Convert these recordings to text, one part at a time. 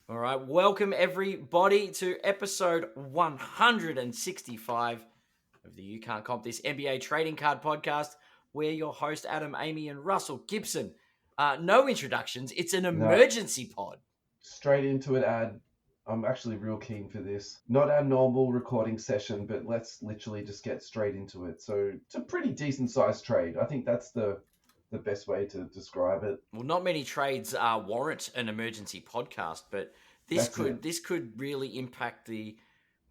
All right, welcome everybody to episode 165 of the You Can't Comp This NBA Trading Card Podcast. We're your host, Adam, Amy, and Russell Gibson. No introductions, it's an No, emergency pod. straight into it, Ad. I'm actually real keen for this. Not our normal recording session, but let's literally just get straight into it. So it's a pretty decent sized trade. I think that's the best way to describe it. Well, not many trades warrant an emergency podcast, but this That's could it. this could really impact the,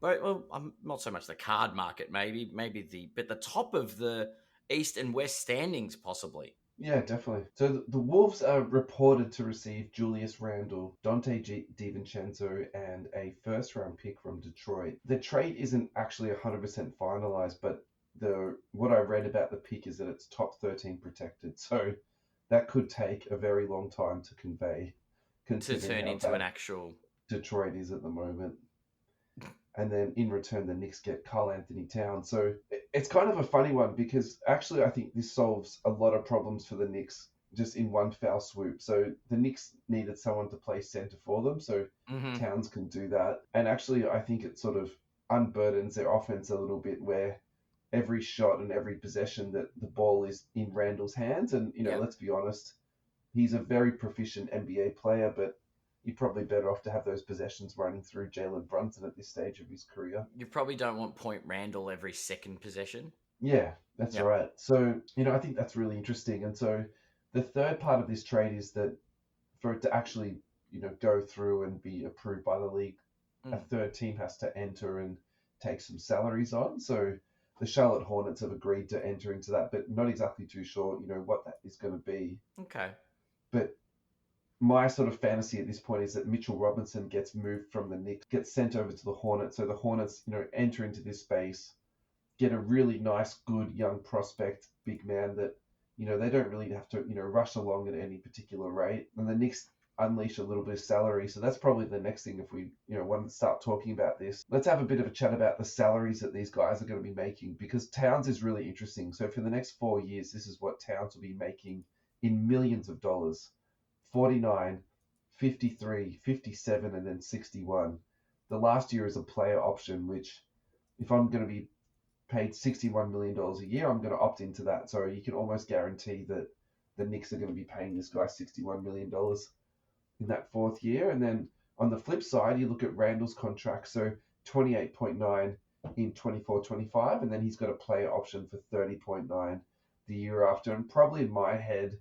not so much the card market, but the top of the East and West standings possibly. Yeah, definitely. So the Wolves are reported to receive Julius Randle, Dante DiVincenzo, and a first round pick from Detroit. The trade isn't actually 100% finalized, but what I read about the pick is that it's top 13 protected. So that could take a very long time to convey, To considering turn how into an bad actual. Detroit is at the moment. And then in return, the Knicks get Karl Anthony Towns. So it's kind of a funny one because actually I think this solves a lot of problems for the Knicks just in one foul swoop. So the Knicks needed someone to play center for them, so Mm-hmm. Towns can do that. And actually, I think it sort of unburdens their offense a little bit where every shot and every possession that the ball is in Randall's hands. And, Yep. let's be honest, he's a very proficient NBA player, but you're probably better off to have those possessions running through Jalen Brunson at this stage of his career. You probably don't want Point Randall every second possession. Yeah, that's Yep. right. So, I think that's really interesting. And so the third part of this trade is that for it to actually, go through and be approved by the league, a third team has to enter and take some salaries on. So the Charlotte Hornets have agreed to enter into that, but not exactly too sure, what that is going to be. Okay. But my sort of fantasy at this point is that Mitchell Robinson gets moved from the Knicks, gets sent over to the Hornets. So the Hornets, enter into this space, get a really nice, good young prospect, big man that, they don't really have to, rush along at any particular rate. And the Knicks unleash a little bit of salary. So that's probably the next thing if we, want to start talking about this. Let's have a bit of a chat about the salaries that these guys are going to be making because Towns is really interesting. So for the next 4 years, this is what Towns will be making in millions of dollars. 49, 53, 57, and then 61. The last year is a player option, which if I'm going to be paid $61 million a year, I'm going to opt into that. So you can almost guarantee that the Knicks are going to be paying this guy $61 million in that fourth year. And then on the flip side, you look at Randall's contract. So 28.9 in 24-25, and then he's got a player option for 30.9 the year after. And probably in my head,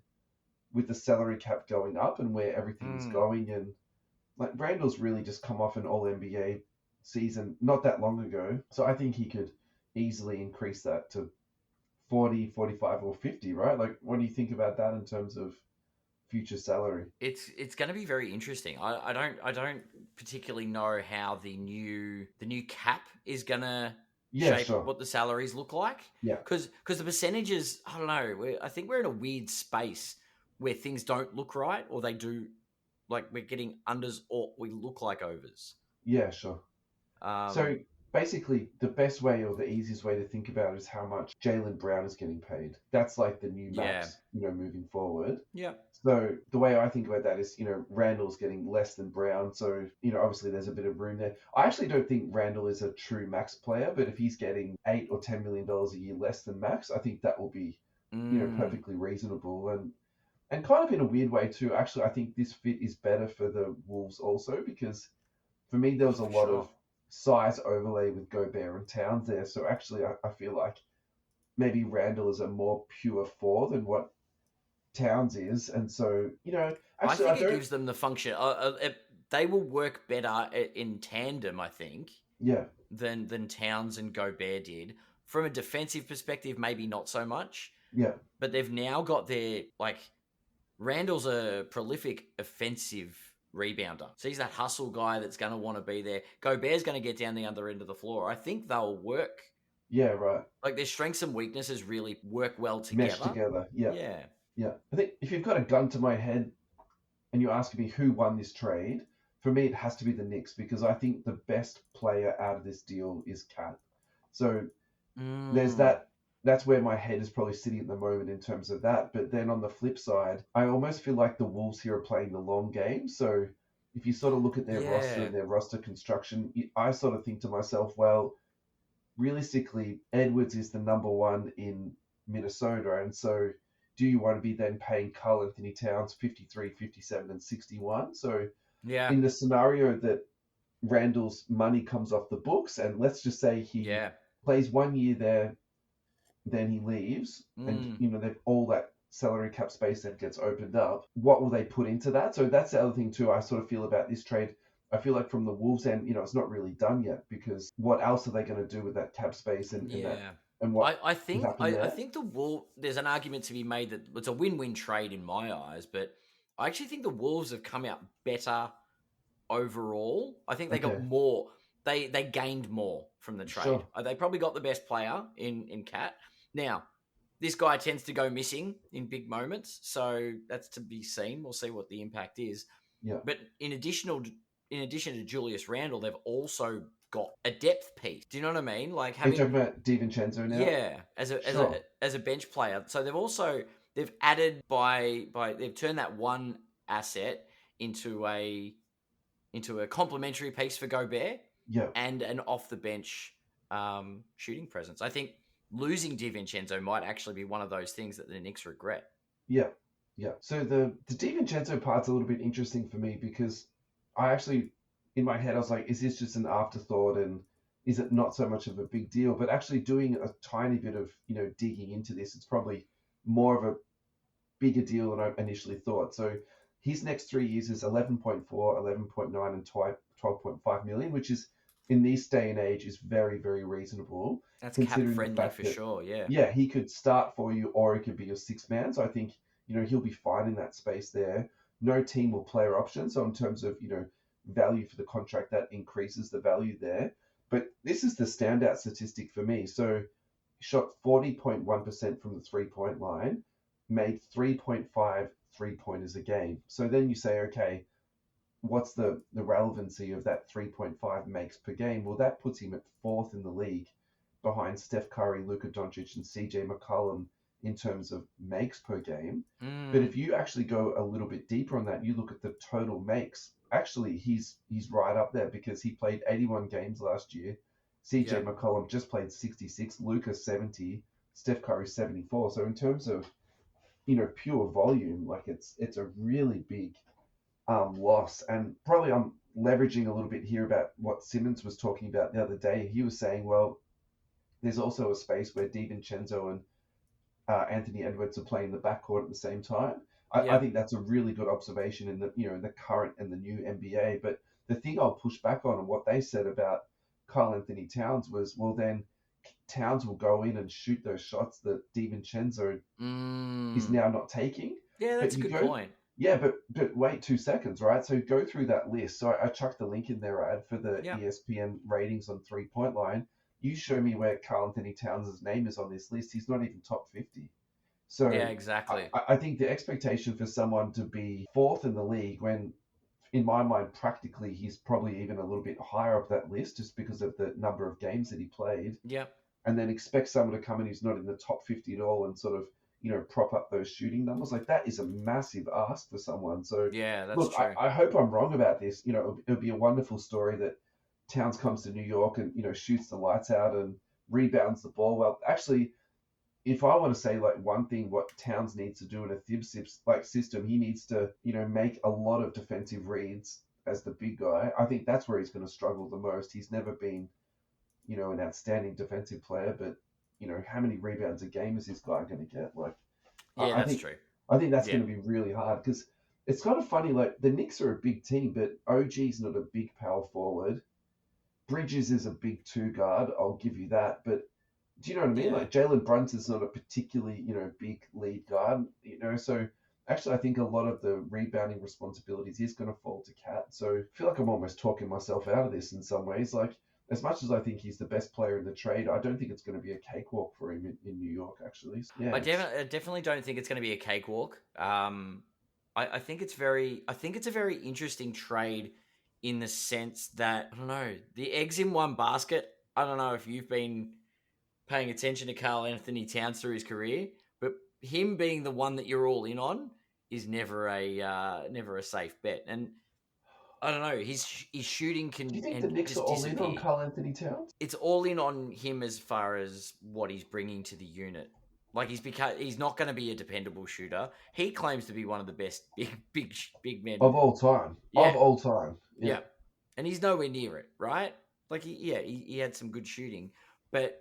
with the salary cap going up and where everything is going, and like Randall's really just come off an All NBA season not that long ago, so I think he could easily increase that to 40, 45, or 50, right? Like, what do you think about that in terms of future salary? It's going to be very interesting. I don't particularly know how the new cap is going to Yeah, shape sure. what the salaries look like. Yeah. Because the percentages, I don't know. I think we're in a weird space where things don't look right, or they do, like we're getting unders or we look like overs. Yeah, sure. So Um, basically, the best way or the easiest way to think about it is how much Jalen Brown is getting paid. That's like the new yeah, max, moving forward. yeah. So the way I think about that is, Randall's getting less than Brown. So, obviously there's a bit of room there. I actually don't think Randall is a true max player, but if he's getting $8 or $10 million a year less than max, I think that will be, perfectly reasonable. And kind of in a weird way too, actually, I think this fit is better for the Wolves also because for me, there was a For lot sure. of size overlay with Gobert and Towns there. So actually, I feel like maybe Randall is a more pure four than what Towns is, and so I actually, I think it don't. gives them the function. They will work better in tandem, I think, Yeah, than Towns and Gobert did. From a defensive perspective, maybe not so much, yeah, but they've now got their, like, Randall's a prolific offensive rebounder. So he's that hustle guy that's going to want to be there. Gobert's going to get down the other end of the floor. I think they'll work. yeah, right. Like, their strengths and weaknesses really work well Mesh together. together. Yeah, Yeah. yeah. I think if you've got a gun to my head and you're asking me who won this trade, for me it has to be the Knicks because I think the best player out of this deal is Cat. So there's Mm. that. That's where my head is probably sitting at the moment in terms of that. But then on the flip side, I almost feel like the Wolves here are playing the long game. So if you sort of look at their roster Yeah. and their roster construction, I sort of think to myself, well, realistically, Edwards is the number one in Minnesota. And so do you want to be then paying Karl Anthony Towns 53, 57, and 61? So Yeah. in the scenario that Randall's money comes off the books, and let's just say he Yeah. plays 1 year there, then he leaves, and Mm. they've all that salary cap space that gets opened up. What will they put into that? So that's the other thing too. I sort of feel about this trade. I feel like from the Wolves end, it's not really done yet because what else are they going to do with that cap space and that Yeah. and what I could think happen I there? think there's an argument to be made that it's a win-win trade in my eyes, but I actually think the Wolves have come out better overall. I think they got Okay, more. They gained more from the trade. sure. They probably got the best player in Cat. Now, this guy tends to go missing in big moments, so that's to be seen. We'll see what the impact is. Yeah. But in addition to Julius Randle, they've also got a depth piece. Do you know what I mean? Like Are you having talking about DiVincenzo now? yeah, Sure. as a bench player. So they've added by they've turned that one asset into a complementary piece for Gobert Yeah. and an off the bench shooting presence. I think losing DiVincenzo might actually be one of those things that the Knicks regret. Yeah. Yeah. So the DiVincenzo part's a little bit interesting for me because I actually, in my head, I was like, is this just an afterthought and is it not so much of a big deal? But actually doing a tiny bit of, digging into this, it's probably more of a bigger deal than I initially thought. So his next 3 years is 11.4, 11.9, and 12.5 million, which is in this day and age is very, very reasonable That's cap considering the friendly fact for that, sure. Yeah. yeah, he could start for you or he could be your sixth man. So I think, he'll be fine in that space there. No team will player option. So in terms of, value for the contract, that increases the value there. But this is the standout statistic for me. So shot 40.1% from the 3 point line, made 3.5 3 pointers a game. So then you say, okay, what's the relevancy of that 3.5 makes per game? Well, that puts him at fourth in the league behind Steph Curry, Luka Doncic, and CJ McCollum in terms of makes per game. But Mm, if you actually go a little bit deeper on that, you look at the total makes. Actually, he's right up there because he played 81 games last year. CJ yep. McCollum just played 66, Luka 70, Steph Curry 74. So in terms of pure volume, like it's a really big loss. And probably I'm leveraging a little bit here about what Simmons was talking about the other day. He was saying, well, there's also a space where DiVincenzo and Anthony Edwards are playing the backcourt at the same time. I Yep. think that's a really good observation in the the current and the new NBA. But the thing I'll push back on and what they said about Karl Anthony Towns was, well, then Towns will go in and shoot those shots that DiVincenzo is Mm, now not taking. yeah, But that's a you good go, point. yeah, but wait 2 seconds, right? So go through that list. So I chucked the link in there, ad for the Yeah. ESPN ratings on 3 point line. You show me where Karl Anthony Towns' name is on this list. He's not even top 50. So Yeah, exactly. I think the expectation for someone to be fourth in the league when, in my mind, practically he's probably even a little bit higher up that list just because of the number of games that he played, Yep. and then expect someone to come in who's not in the top 50 at all and sort of, prop up those shooting numbers. Like that is a massive ask for someone. So, Yeah, that's look, true. I hope I'm wrong about this. It'll be a wonderful story that Towns comes to New York and, shoots the lights out and rebounds the ball. Well, actually, if I want to say like one thing, what Towns needs to do in a Thibs like system, he needs to, make a lot of defensive reads as the big guy. I think that's where he's going to struggle the most. He's never been, an outstanding defensive player, but how many rebounds a game is this guy going to get? Like, Yeah, I that's think, true. that's Yeah. going to be really hard because it's kind of funny. Like the Knicks are a big team, but OG's not a big power forward. Bridges is a big two guard. I'll give you that, but do you know what I mean? Yeah. Like Jalen Brunson's not a particularly, big lead guard, so actually I think a lot of the rebounding responsibilities is going to fall to Cat. So I feel like I'm almost talking myself out of this in some ways. Like as much as I think he's the best player in the trade, I don't think it's going to be a cakewalk for him in New York, actually. Yeah, I definitely don't think it's going to be a cakewalk. I think it's a very interesting trade in the sense that I don't know the eggs in one basket. I don't know if you've been paying attention to Karl Anthony Towns through his career, but him being the one that you're all in on is never a safe bet. And I don't know. His shooting Do you can think the and Knicks are just all in on disappear. Karl Anthony Towns? It's all in on him as far as what he's bringing to the unit. Like he's not going to be a dependable shooter. He claims to be one of the best big men. Of all time. Yeah, Of all time. Yeah. yeah, and he's nowhere near it, right? Like he had some good shooting, but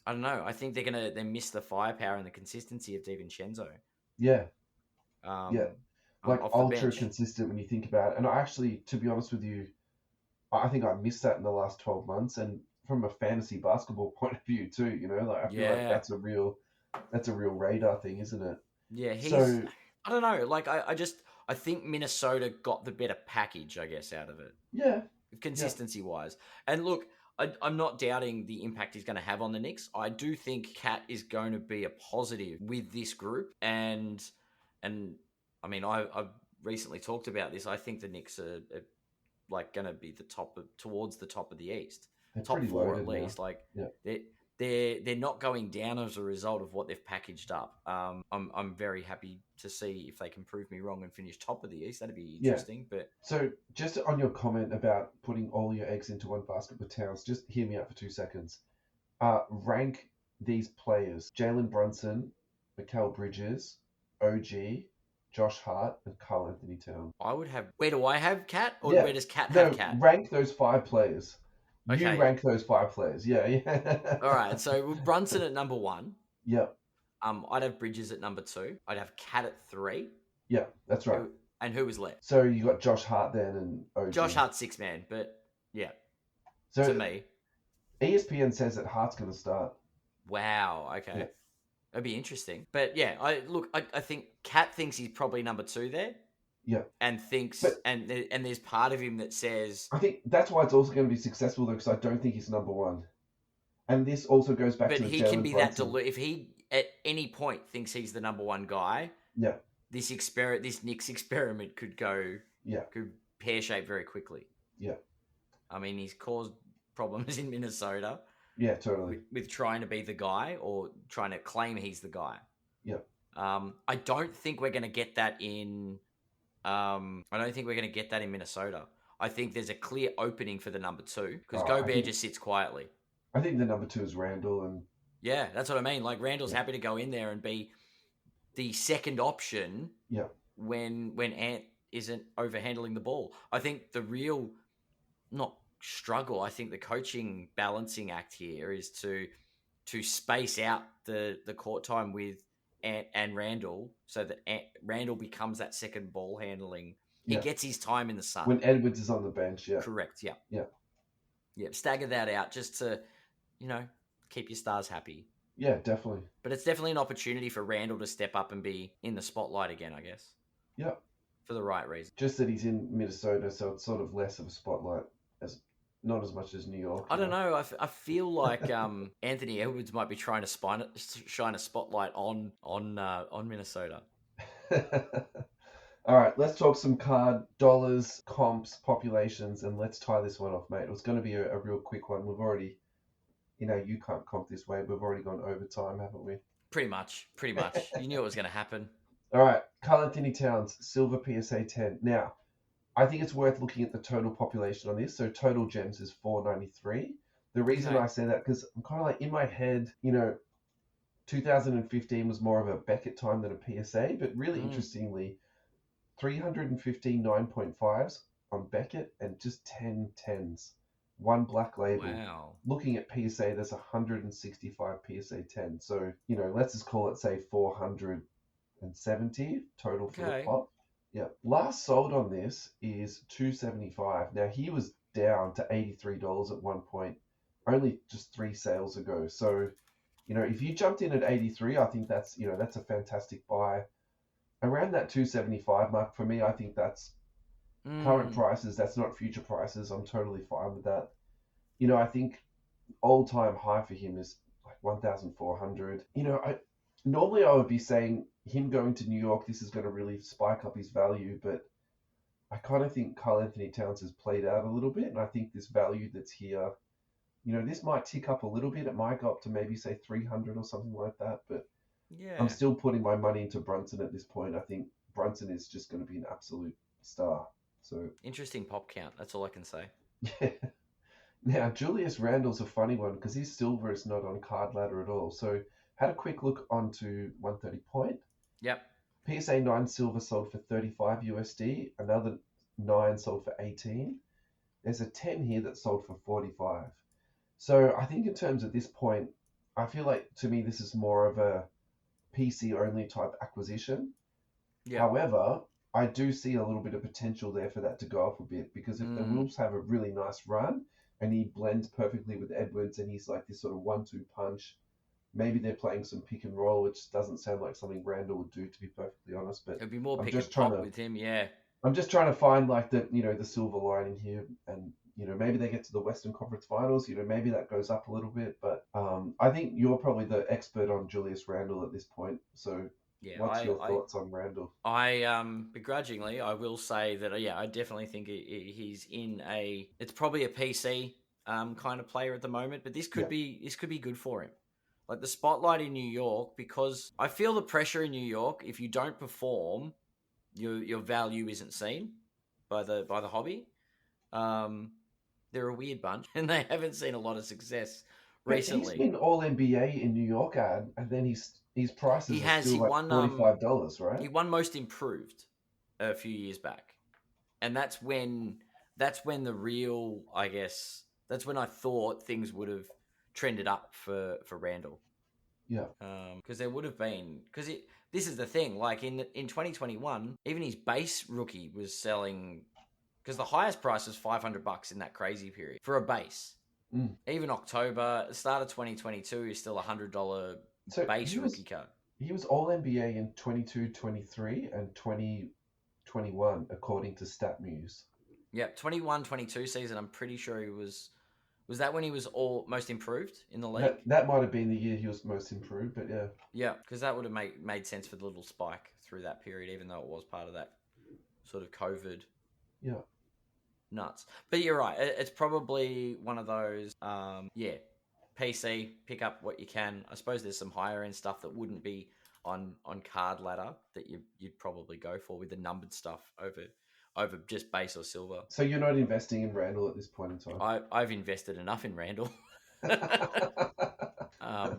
I don't know. I think they miss the firepower and the consistency of DiVincenzo. Yeah. Yeah. Um, Like off the ultra bench. consistent when you think about it. And I actually, to be honest with you, I think I missed that in the last 12 months. And from a fantasy basketball point of view too, like I feel like Yeah, that's a real radar thing, isn't it? yeah. So I don't know. Like I think Minnesota got the better package, I guess, out of it. yeah, yeah, Consistency wise. And look, I'm not doubting the impact he's going to have on the Knicks. I do think Cat is going to be a positive with this group, and I mean I've recently talked about this. I think the Knicks are like going to be towards the top of the East, they're top pretty four at loaded now. least. Like Yeah. they're not going down as a result of what they've packaged up. I'm very happy to see if they can prove me wrong and finish top of the East. That'd be Yeah. interesting. But So just on your comment about putting all your eggs into one basket with Towns, just hear me out for 2 seconds. Rank these players: Jalen Brunson, Mikal Bridges, OG, Josh Hart, and Karl Anthony Towns. I would have. Where do I have Cat, or Yeah. where does Cat have No, Cat? rank those 5 players. You Okay. rank those 5 players. Yeah, yeah. All right. So with Brunson at number 1. Yeah, I'd have Bridges at number 2. I'd have Cat at 3. yeah, that's right. Who was left? So you got Josh Hart then and OG. Josh Hart's 6-man, but yeah, So to me. ESPN says that Hart's going to start. Wow. Okay. Yeah. That'd be interesting. But yeah, I think Cat thinks he's probably number 2 there. Yeah. And thinks, But and there's part of him that says, I think that's why it's also going to be successful though, because I don't think he's number 1. And this also goes back but to the he Jalen can be Brunson. if he at any point thinks he's the number 1 guy. Yeah. This Knicks experiment could pear shape very quickly. Yeah. I mean, he's caused problems in Minnesota. Yeah, totally. With trying to be the guy or trying to claim he's the guy. Yeah. I don't think we're going to get that in. I don't think we're going to get that in Minnesota. I think there's a clear opening for the number 2 because Gobert just sits quietly. I think the number 2 is Randle, and yeah, that's what I mean. Like Randle's happy to go in there and be the second option. Yeah. When Ant isn't overhandling the ball, I think the real not struggle. I think the coaching balancing act here is to space out the court time with Ant and Randle so that Randle becomes that second ball handling. He gets his time in the sun. When Edwards is on the bench, yeah. Correct, yeah. Yeah. Yeah, stagger that out just to, keep your stars happy. Yeah, definitely. But it's definitely an opportunity for Randle to step up and be in the spotlight again, I guess. Yeah. For the right reason. Just that he's in Minnesota, so it's sort of less of a spotlight, not as much as New York. I don't know. I feel like Anthony Edwards might be trying to shine a spotlight on Minnesota. All right, let's talk some card dollars, comps, populations, and let's tie this one off, mate. It was going to be a real quick one. We've already, you can't comp this way. We've already gone overtime, haven't we? Pretty much. You knew it was going to happen. All right, Karl Anthony Towns, silver PSA 10. Now, I think it's worth looking at the total population on this. So total gems is 493. The reason I say that, because I'm kind of like in my head, 2015 was more of a Beckett time than a PSA, but really interestingly, 315 9.5s on Beckett and just 10 10s. One black label. Wow. Looking at PSA, there's 165 PSA 10. So, let's just call it, say, 470 total for the pop. Yeah. Last sold on this is $275. Now, he was down to $83 at one point, only just 3 sales ago. So, if you jumped in at 83, I think that's a fantastic buy. Around that 275 mark, for me, I think that's current prices. That's not future prices. I'm totally fine with that. I think all-time high for him is like 1,400. Normally I would be saying him going to New York, this is going to really spike up his value, but I kind of think Karl Anthony Towns has played out a little bit, and I think this value that's here, this might tick up a little bit. It might go up to maybe, say, 300 or something like that, but I'm still putting my money into Brunson at this point. I think Brunson is just going to be an absolute star. So Interesting pop count. That's all I can say. yeah. Now Julius Randle's a funny one because his silver is not on card ladder at all. So had a quick look onto 130 point. Yep. PSA 9 silver sold for 35 USD. Another 9 sold for 18. There's a 10 here that sold for 45. So I think in terms of this point, I feel like to me this is more of a PC only type acquisition. Yep. However, I do see a little bit of potential there for that to go up a bit because if the Wolves have a really nice run and he blends perfectly with Edwards and he's like this sort of 1-2 punch, maybe they're playing some pick and roll, which doesn't sound like something Randall would do, to be perfectly honest. But It'd be more I'm pick just and trying pop to with him, yeah. I'm just trying to find like the the silver lining here, and maybe they get to the Western Conference Finals. Maybe that goes up a little bit, but I think you're probably the expert on Julius Randle at this point. So, Yeah, what's your thoughts on Randle? I begrudgingly, I will say that I definitely think he's in a. It's probably a PC kind of player at the moment, but this could be good for him. Like the spotlight in New York, because I feel the pressure in New York. If you don't perform, your value isn't seen by the hobby. They're a weird bunch, and they haven't seen a lot of success recently. But he's been All NBA in New York, and then his prices are still like $45, right? He won Most Improved a few years back, and that's when the real, I guess, that's when I thought things would have trended up for Randall. Yeah. Because there would have been this is the thing. Like in 2021, even his base rookie was selling because the highest price was $500 in that crazy period for a base. Even October, start of 2022 is still $100 base rookie card. He was All NBA in 22-23 and 20-21, according to StatMuse. Yep, 21-22 season. I'm pretty sure he was. Was that when he was all most improved in the league? That might have been the year he was most improved, but yeah. Yeah, because that would have made sense for the little spike through that period, even though it was part of that sort of COVID. Yeah. Nuts. But you're right. It's probably one of those, PC, pick up what you can. I suppose there's some higher end stuff that wouldn't be on card ladder that you'd probably go for with the numbered stuff over just base or silver. So you're not investing in Randall at this point in time? I've invested enough in Randall.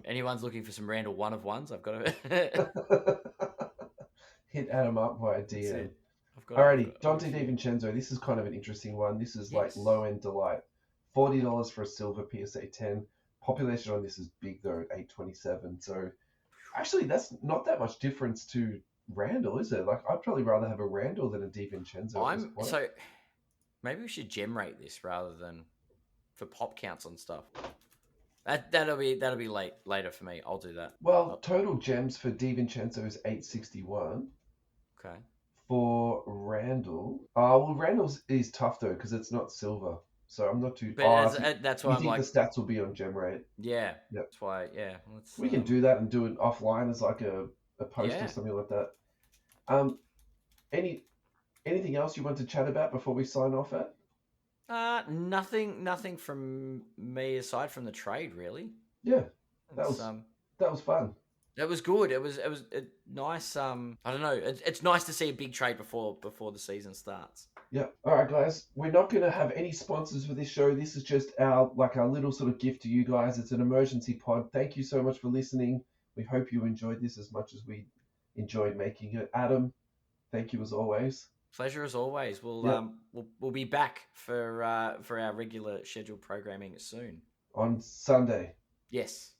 Anyone's looking for some Randall one of ones, I've got to hit Adam up via DM. Alrighty, Dante DiVincenzo. This is kind of an interesting one. This is like low end delight. $40 for a silver PSA 10. Population on this is big though, 827. So actually, that's not that much difference to Randall, is it? Like, I'd probably rather have a Randall than a DiVincenzo. So maybe we should gem rate this rather than for pop counts on stuff. That'll be later for me. I'll do that. Well, total gems for DiVincenzo is 861. Okay. For Randall, Randall's is tough though because it's not silver, so I'm not too. But that's why I'm like, the stats will be on gem rate. Yeah. Yep. That's why. Yeah. We can do that and do it offline as like a post or something like that. Anything else you want to chat about before we sign off at? Nothing from me aside from the trade, really. Yeah, that was fun. It was good. It was nice. I don't know. It's nice to see a big trade before the season starts. Yeah. All right, guys. We're not going to have any sponsors for this show. This is just our little sort of gift to you guys. It's an emergency pod. Thank you so much for listening. We hope you enjoyed this as much as we enjoyed making it. Adam, thank you as always. Pleasure as always. We'll be back for our regular scheduled programming soon. On Sunday. Yes.